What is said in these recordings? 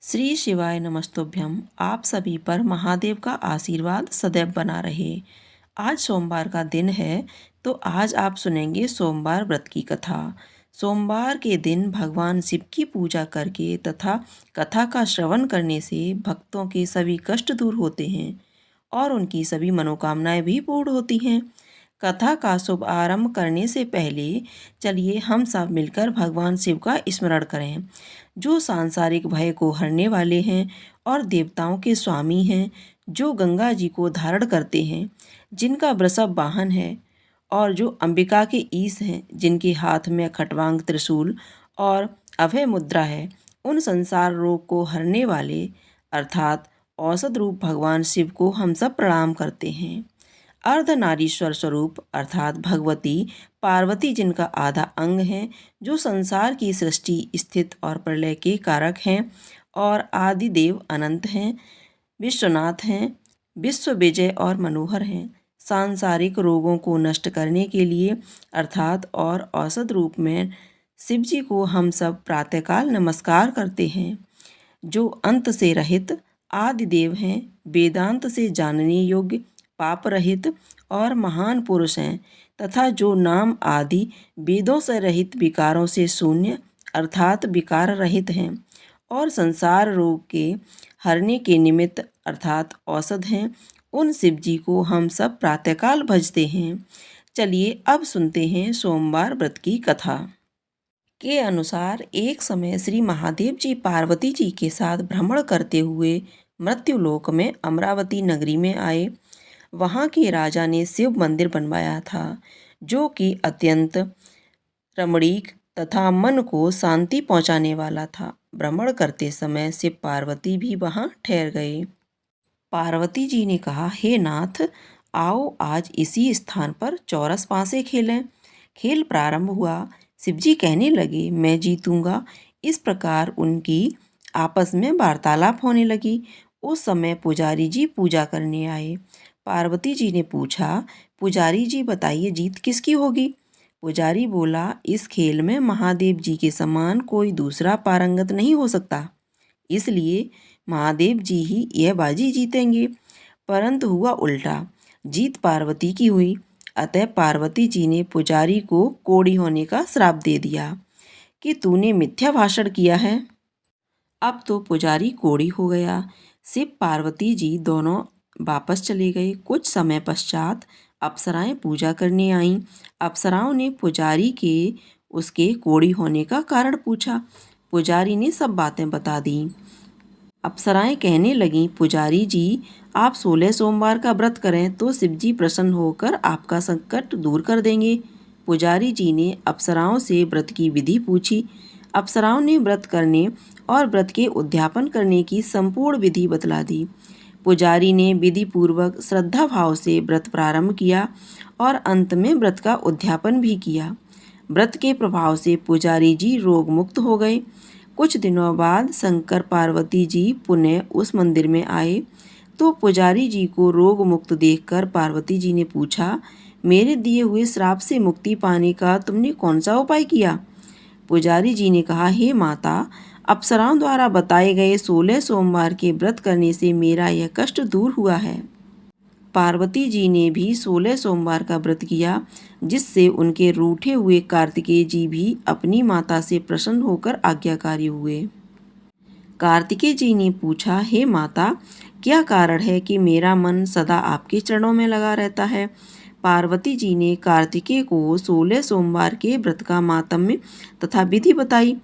श्री शिवाय नमस्तुभ्यम। आप सभी पर महादेव का आशीर्वाद सदैव बना रहे। आज सोमवार का दिन है, तो आज आप सुनेंगे सोमवार व्रत की कथा। सोमवार के दिन भगवान शिव की पूजा करके तथा कथा का श्रवण करने से भक्तों के सभी कष्ट दूर होते हैं और उनकी सभी मनोकामनाएं भी पूर्ण होती हैं। कथा का शुभ आरंभ करने से पहले चलिए हम सब मिलकर भगवान शिव का स्मरण करें, जो सांसारिक भय को हरने वाले हैं और देवताओं के स्वामी हैं, जो गंगा जी को धारण करते हैं, जिनका वृषभ वाहन है, और जो अंबिका के ईश हैं, जिनके हाथ में खट्वांग त्रिशूल और अभय मुद्रा है। उन संसार रोग को हरने वाले अर्थात औसत रूप भगवान शिव को हम सब प्रणाम करते हैं। अर्धनारीश्वर स्वरूप अर्थात भगवती पार्वती, जिनका आधा अंग है, जो संसार की सृष्टि स्थित और प्रलय के कारक हैं और आदि देव अनंत हैं, विश्वनाथ हैं, विश्व विजय और मनोहर हैं। सांसारिक रोगों को नष्ट करने के लिए अर्थात और औसत रूप में शिव जी को हम सब प्रातःकाल नमस्कार करते हैं, जो अंत से रहित आदि देव हैं, वेदांत से जानने योग्य, पाप रहित और महान पुरुष हैं, तथा जो नाम आदि वेदों से रहित, विकारों से शून्य अर्थात विकार रहित हैं और संसार रोग के हरने के निमित्त अर्थात औषध हैं। उन शिव जी को हम सब प्रातःकाल भजते हैं। चलिए अब सुनते हैं सोमवार व्रत की कथा के अनुसार एक समय श्री महादेव जी पार्वती जी के साथ भ्रमण करते हुए मृत्युलोक में अमरावती नगरी में आए। वहाँ के राजा ने शिव मंदिर बनवाया था, जो कि अत्यंत रमणीक तथा मन को शांति पहुँचाने वाला था। भ्रमण करते समय शिव पार्वती भी वहाँ ठहर गए। पार्वती जी ने कहा, हे नाथ, आओ आज इसी स्थान पर चौरस पासे खेलें। खेल प्रारंभ हुआ। शिवजी कहने लगे, मैं जीतूंगा। इस प्रकार उनकी आपस में वार्तालाप होने लगी। उस समय पुजारी जी पूजा करने आए। पार्वती जी ने पूछा, पुजारी जी बताइए, जीत किसकी होगी? पुजारी बोला, इस खेल में महादेव जी के समान कोई दूसरा पारंगत नहीं हो सकता, इसलिए महादेव जी ही यह बाजी जीतेंगे। परंतु हुआ उल्टा, जीत पार्वती की हुई। अतः पार्वती जी ने पुजारी को कोढ़ी होने का श्राप दे दिया कि तूने मिथ्या भाषण किया है। अब तो पुजारी कोढ़ी हो गया। शिव पार्वती जी दोनों वापस चले गए। कुछ समय पश्चात अप्सराएं पूजा करने आईं। अप्सराओं ने पुजारी के उसके कोढ़ी होने का कारण पूछा। पुजारी ने सब बातें बता दी। अप्सराएं कहने लगीं, पुजारी जी, आप 16 सोमवार का व्रत करें तो शिव जी प्रसन्न होकर आपका संकट दूर कर देंगे। पुजारी जी ने अप्सराओं से व्रत की विधि पूछी। अप्सराओं ने व्रत करने और व्रत के उद्यापन करने की संपूर्ण विधि बतला दी। पुजारी ने विधि पूर्वक श्रद्धा भाव से व्रत प्रारंभ किया और अंत में व्रत का उद्यापन भी किया। व्रत के प्रभाव से पुजारी जी रोग मुक्त हो गए। कुछ दिनों बाद शंकर पार्वती जी पुनः उस मंदिर में आए, तो पुजारी जी को रोग मुक्त देखकर पार्वती जी ने पूछा, मेरे दिए हुए श्राप से मुक्ति पाने का तुमने कौन सा उपाय किया? पुजारी जी ने कहा, हे माता, अप्सराओं द्वारा बताए गए 16 सोमवार के व्रत करने से मेरा यह कष्ट दूर हुआ है। पार्वती जी ने भी 16 सोमवार का व्रत किया, जिससे उनके रूठे हुए कार्तिकेय जी भी अपनी माता से प्रसन्न होकर आज्ञाकारी हुए। कार्तिकेय जी ने पूछा, हे माता, क्या कारण है कि मेरा मन सदा आपके चरणों में लगा रहता है? पार्वती जी ने कार्तिकेय को 16 सोमवार के व्रत का माहात्म्य तथा विधि बताई।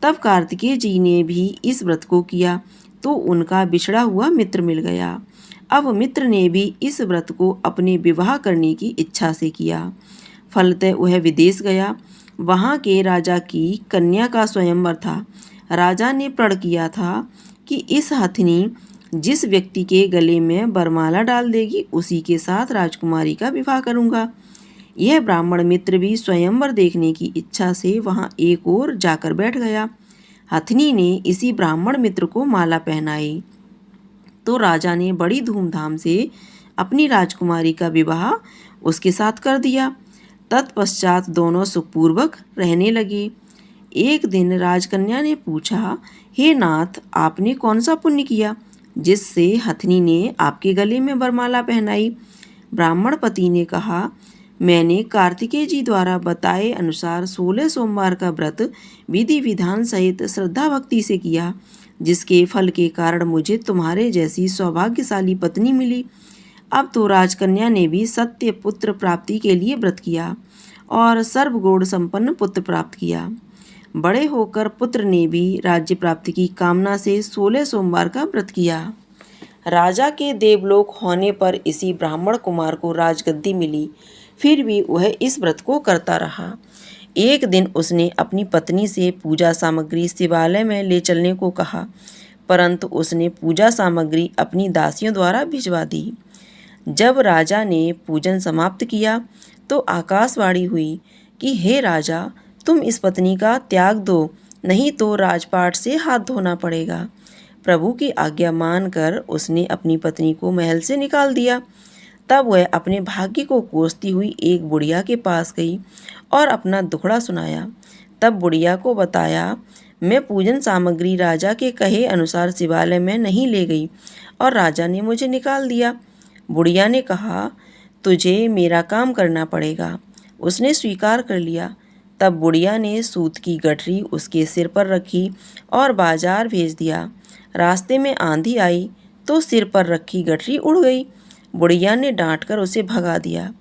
तब कार्तिकेय जी ने भी इस व्रत को किया, तो उनका बिछड़ा हुआ मित्र मिल गया। अब मित्र ने भी इस व्रत को अपने विवाह करने की इच्छा से किया। फलतः वह विदेश गया। वहाँ के राजा की कन्या का स्वयंवर था। राजा ने प्रण किया था कि इस हथिनी जिस व्यक्ति के गले में वरमाला डाल देगी, उसी के साथ राजकुमारी का विवाह करूँगा। यह ब्राह्मण मित्र भी स्वयंवर देखने की इच्छा से वहाँ एक ओर जाकर बैठ गया। हथिनी ने इसी ब्राह्मण मित्र को माला पहनाई, तो राजा ने बड़ी धूमधाम से अपनी राजकुमारी का विवाह उसके साथ कर दिया। तत्पश्चात दोनों सुखपूर्वक रहने लगे। एक दिन राजकन्या ने पूछा, हे नाथ, आपने कौन सा पुण्य किया जिससे हथनी ने आपके गले में वरमाला पहनाई? ब्राह्मण पति ने कहा, मैंने कार्तिकेय जी द्वारा बताए अनुसार 16 सोमवार का व्रत विधि विधान सहित श्रद्धा भक्ति से किया, जिसके फल के कारण मुझे तुम्हारे जैसी सौभाग्यशाली पत्नी मिली। अब तो राजकन्या ने भी सत्य पुत्र प्राप्ति के लिए व्रत किया और सर्वगुण संपन्न पुत्र प्राप्त किया। बड़े होकर पुत्र ने भी राज्य प्राप्ति की कामना से 16 सोमवार का व्रत किया। राजा के देवलोक होने पर इसी ब्राह्मण कुमार को राजगद्दी मिली, फिर भी वह इस व्रत को करता रहा। एक दिन उसने अपनी पत्नी से पूजा सामग्री शिवालय में ले चलने को कहा, परंतु उसने पूजा सामग्री अपनी दासियों द्वारा भिजवा दी। जब राजा ने पूजन समाप्त किया तो आकाशवाणी हुई कि हे राजा, तुम इस पत्नी का त्याग दो, नहीं तो राजपाट से हाथ धोना पड़ेगा। प्रभु की आज्ञा मानकर उसने अपनी पत्नी को महल से निकाल दिया। तब वह अपने भाग्य को कोसती हुई एक बुढ़िया के पास गई और अपना दुखड़ा सुनाया। तब बुढ़िया को बताया, मैं पूजन सामग्री राजा के कहे अनुसार शिवालय में नहीं ले गई और राजा ने मुझे निकाल दिया। बुढ़िया ने कहा, तुझे मेरा काम करना पड़ेगा। उसने स्वीकार कर लिया। तब बुढ़िया ने सूत की गठरी उसके सिर पर रखी और बाजार भेज दिया। रास्ते में आंधी आई तो सिर पर रखी गठरी उड़ गई। बुढ़िया ने डांटकर उसे भगा दिया।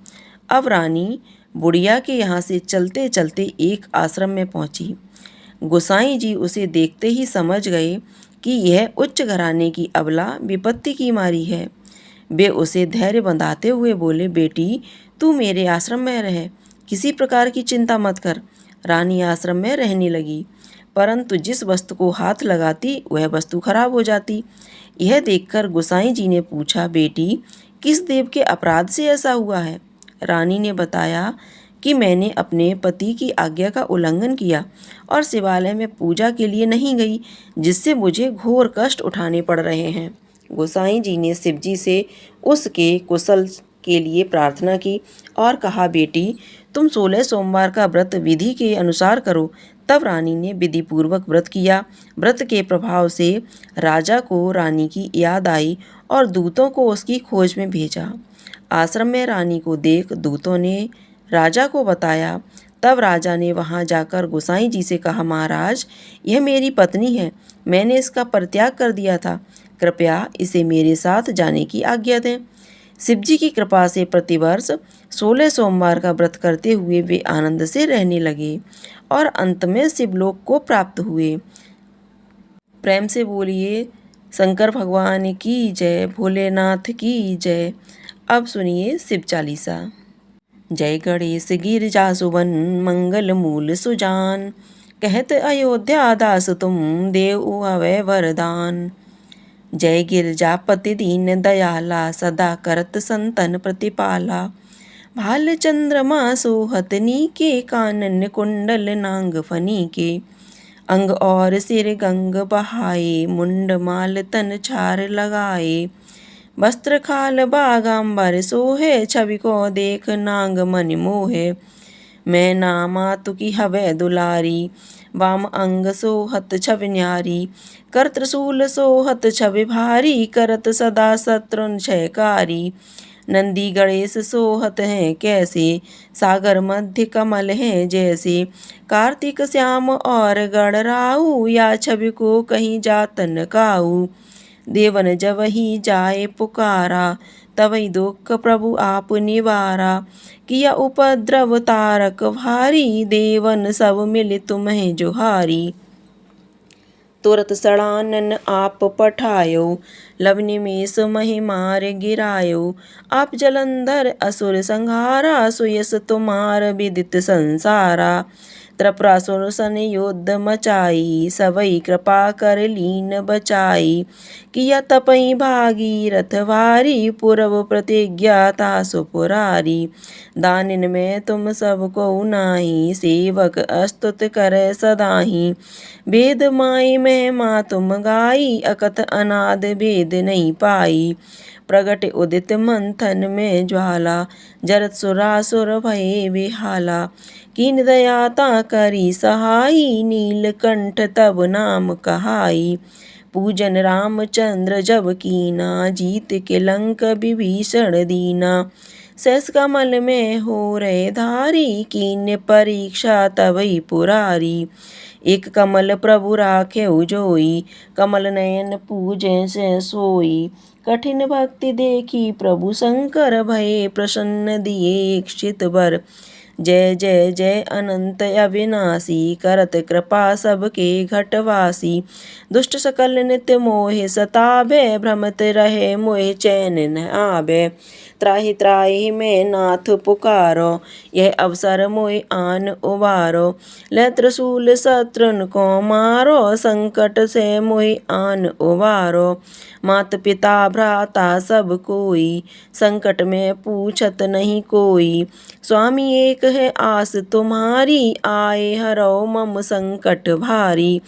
अब रानी बुढ़िया के यहाँ से चलते चलते एक आश्रम में पहुँची। गोसाई जी उसे देखते ही समझ गए कि यह उच्च घराने की अबला विपत्ति की मारी है। वे उसे धैर्य बंधाते हुए बोले, बेटी, तू मेरे आश्रम में रह, किसी प्रकार की चिंता मत कर। रानी आश्रम में रहने लगी, परंतु जिस वस्तु को हाथ लगाती वह वस्तु खराब हो जाती। यह देखकर गोसाई जी ने पूछा, बेटी, किस देव के अपराध से ऐसा हुआ है? रानी ने बताया कि मैंने अपने पति की आज्ञा का उल्लंघन किया और शिवालय में पूजा के लिए नहीं गई, जिससे मुझे घोर कष्ट उठाने पड़ रहे हैं। गोसाई जी ने शिव जी से उसके कुशल के लिए प्रार्थना की और कहा, बेटी, तुम 16 सोमवार का व्रत विधि के अनुसार करो। तब रानी ने विधि पूर्वक व्रत किया। व्रत के प्रभाव से राजा को रानी की याद आई और दूतों को उसकी खोज में भेजा। आश्रम में रानी को देख दूतों ने राजा को बताया। तब राजा ने वहां जाकर गोसाई जी से कहा, महाराज, यह मेरी पत्नी है, मैंने इसका परित्याग कर दिया था, कृपया इसे मेरे साथ जाने की आज्ञा दें। शिवजी की कृपा से प्रतिवर्ष 16 सोमवार का व्रत करते हुए वे आनंद से रहने लगे और अंत में शिवलोक को प्राप्त हुए। प्रेम से बोलिए शंकर भगवान की जय, भोलेनाथ की जय। अब सुनिए शिव चालीसा। जय गणेश गिरिजा सुवन, मंगल मूल सुजान, कहत अयोध्या दास तुम, देव अवै वरदान। जय गिरजापति दीन दयाला, सदा करत संतन प्रतिपाला। भाल चंद्रमा सोहत नीके, कानन कुंडल नांग फनी के। अंग और सिर गंग बहाए, मुंड माल तन छार लगाए। वस्त्र खाल बागांबर सोहे, छवि को देख नांग मन मोहे। मैं नामा तुकी हवै दुलारी, वाम अंग सोहत छवि न्यारी। कर त्रिशूल सोहत छवि भारी, करत सदा शत्रुन क्षयकारी। नंदी गणेश सोहत हैं कैसे, सागर मध्य कमल हैं जैसे। कार्तिक श्याम और गणराऊ, या छवि को कहीं जातन काऊ। देवन जब ही जाए पुकारा, तवै दुख प्रभु आप निवारा। किया उपद्रव तारक भारी, देवन सब मिल तुम्हें जोहारी। तुरत सड़ानन आप पठायो, लव निमेष महि मार गिरायो। आप जलंधर असुर संहारा, सुयस तुम्हार विदित संसारा। त्रिपुरासुर सन युद्ध मचाई, सबई कृपा कर लीन बचाई। किया तपई भागीरथ भारी, पूर्व प्रतिज्ञा तासु पुरारी। दानिन में तुम सबको नाही, सेवक अस्तुत करे सदाही। वेद माई महिमा तुम गाई, अकथ अनाद भेद नहीं पाई। प्रगट उदित मंथन में ज्वाला, जरत सुरासुर भये बेहाला। कीन दयाता करी सहाई, नीलकंठ तब नाम कहाई। पूजन रामचंद्र जब कीना, जीत के लंक विभीषण दीना। शेष कमल में हो रहे धारी, कीन्य परीक्षा तबई पुरारी। एक कमल प्रभु राखे जोई, कमल नयन पूजे से सोई। कठिन भक्ति देखी प्रभु शंकर, भये प्रसन्न दिए इक्षित वर। जय जय जय अनंत अविनाशी, करत कृपा सबके घटवासी। दुष्ट सकल नित्य मोहे सताबे, भ्रमत रहे मोहे चैन न आबे। त्राहि त्राहि मैं नाथ पुकारो, यह अवसर मोहि आन उबारो। ले त्रिशूल शत्रुन को मारो, संकट से मोहि आन उबारो। मात पिता भ्राता सब कोई, संकट में पूछत नहीं कोई। स्वामी एक है आस तुम्हारी, आए हरौ मम संकट भारी।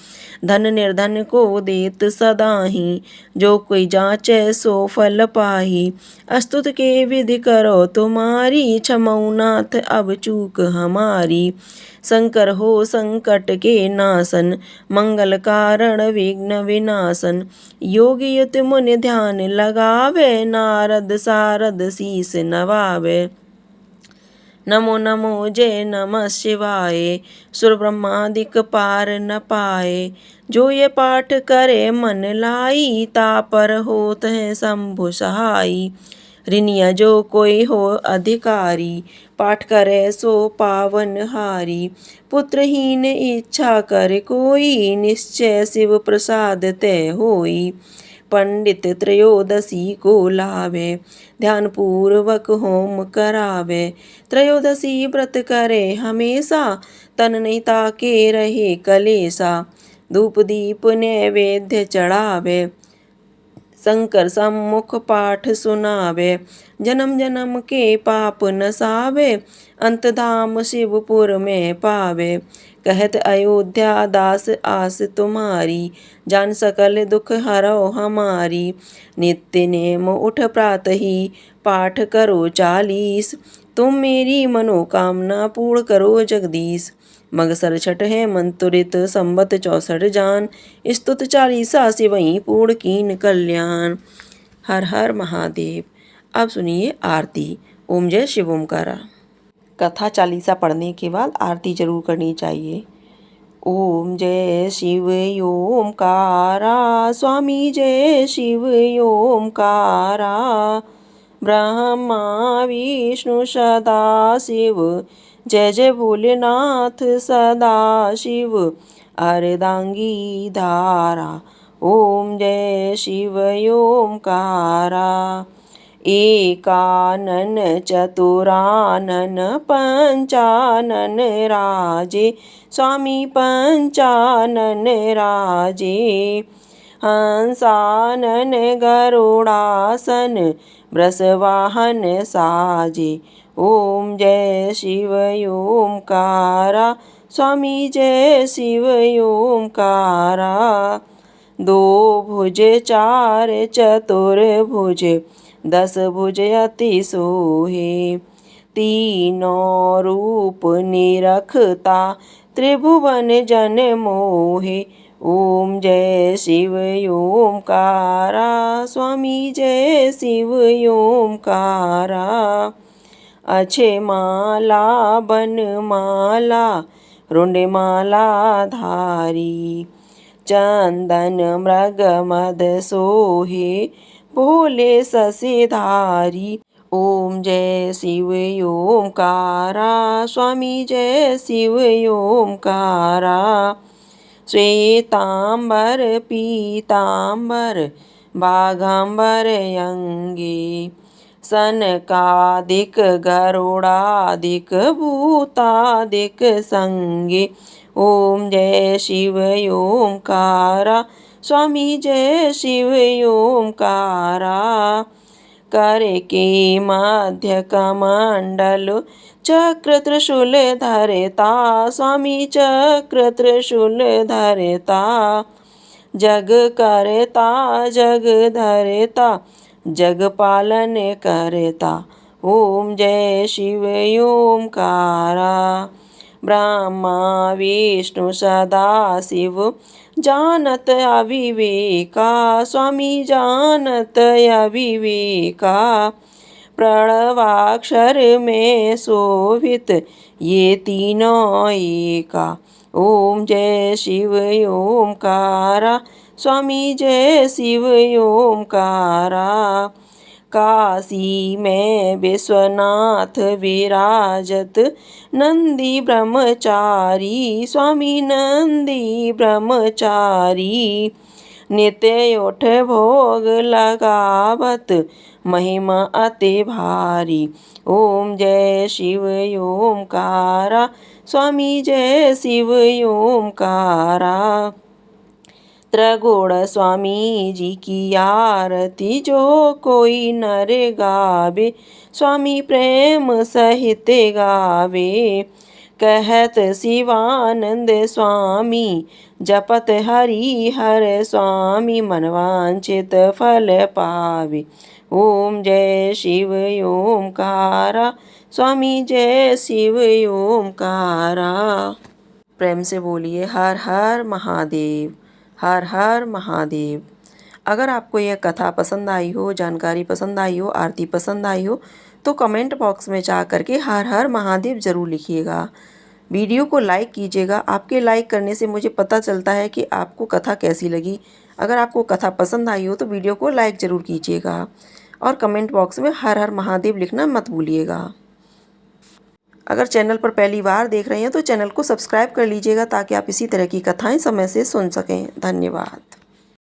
धन निर्धन को देत सदाही, जो कोई जांचे सो फल पाही। अस्तुत के विधि करो तुम्हारी, क्षमौ नाथ अब चूक हमारी। शंकर हो संकट के नाशन, मंगल कारण विघ्न विनाशन। योगी युत मुनि ध्यान लगावे, नारद सारद शीस नवावे। नमो नमो जय नमः शिवाय, सुर ब्रह्मादिक पार न पाए। जो ये पाठ करे मन लाई, तापर होत है शंभु सहाई। ऋनिया जो कोई हो अधिकारी, पाठ करे सो पावन हारी। पुत्रहीन इच्छा करे कोई, निश्चय शिव प्रसाद ते होई। पंडित त्रयोदशी को लावे, ध्यान पूर्वक होम करावे। त्रयोदशी व्रत करे हमेशा, तन नहीं ताके रहे कलेसा। धूप दीप नैवेद्य चढ़ावे, शंकर सम्मुख पाठ सुनावे। जन्म जन्म के पाप नसावे, अंत धाम शिवपुर में पावे। कहत अयोध्या दास आस तुम्हारी, जान सकल दुख हरो हमारी। नित्य नेम उठ प्रातहि, पाठ करो 40। तुम मेरी मनोकामना पूर्ण करो जगदीश। मगसर छठ है मंतुरित, संबत 64 जान। स्तुत 40 शिवई पूर्ण कीन कल्याण। हर हर महादेव। अब सुनिए आरती। ओम जय शिव ओमकारा। कथा 40 पढ़ने के बाद आरती जरूर करनी चाहिए। ओम जय शिव ओमकारा, स्वामी जय शिव ओमकारा। ब्रह्मा विष्णु सदा शिव, जय जय भोलेनाथ सदा शिव। अर्धांगी धारा, ओम जय शिव ओमकारा। एकानन चतुरानन पंचानन राजे, स्वामी पंचानन राजे। हंसानन गरुड़ासन, वृषवाहन साजे। ओम जय शिव ओमकारा, स्वामी जय शिव ओमकारा। दो भुज चार चतुर्भुज, 10 भुज अति सोहे। तीनों रूप निरखता, त्रिभुवन जन मोहे। ओम जय शिव ओमकारा, स्वामी जय शिव ओमकारा। अक्षय माला बन माला, रुंड माला धारी। चंदन मृग मद सोहे, भोले शशिधारी। ओम जय शिव ओमकारा, स्वामी जय शिव ओमकारा। श्वेतांबर पीतांबर, बाघांबर अंगे। सनकादिक गरुड़ादिक, भूतादिक संगे। ओम जय शिव ओमकारा, स्वामी जय शिव ओमकारा। कर के मध्य कमंडल, चक्र त्रिशूल धरता। स्वामी चक्र त्रिशूल धरता। जग करता जग धरता, जग पालन करता। ओम जय शिव ओमकारा। ब्रह्मा विष्णु सदाशिव जानत अविवेका, स्वामी जानत अविवेका। प्रणवाक्षर में शोभित ये तीनों एका। ओम जय शिव ओमकारा, स्वामी जय शिव ओमकारा। काशी में विश्वनाथ विराजत नंदी ब्रह्मचारी, स्वामी नंदी ब्रह्मचारी। नित्य उठ भोग लगावत महिमा अति भारी। ओम जय शिव ओमकारा, स्वामी जय शिव ओमकारा। त्रिगुण स्वामी जी की आरती जो कोई नर गावे, स्वामी प्रेम सहित गावे। कहत शिवानंद स्वामी जपत हरि हर स्वामी, मनवांछित फल पावे। ओम जय शिव ओमकारा, स्वामी जय शिव ओमकारा। प्रेम से बोलिए हर हर महादेव, हर हर महादेव। अगर आपको यह कथा पसंद आई हो, जानकारी पसंद आई हो, आरती पसंद आई हो तो कमेंट बॉक्स में जा कर के हर हर महादेव ज़रूर लिखिएगा। वीडियो को लाइक कीजिएगा। आपके लाइक करने से मुझे पता चलता है कि आपको कथा कैसी लगी। अगर आपको कथा पसंद आई हो तो वीडियो को लाइक ज़रूर कीजिएगा और कमेंट बॉक्स में हर हर महादेव लिखना मत भूलिएगा। अगर चैनल पर पहली बार देख रहे हैं तो चैनल को सब्सक्राइब कर लीजिएगा ताकि आप इसी तरह की कथाएं समय से सुन सकें। धन्यवाद।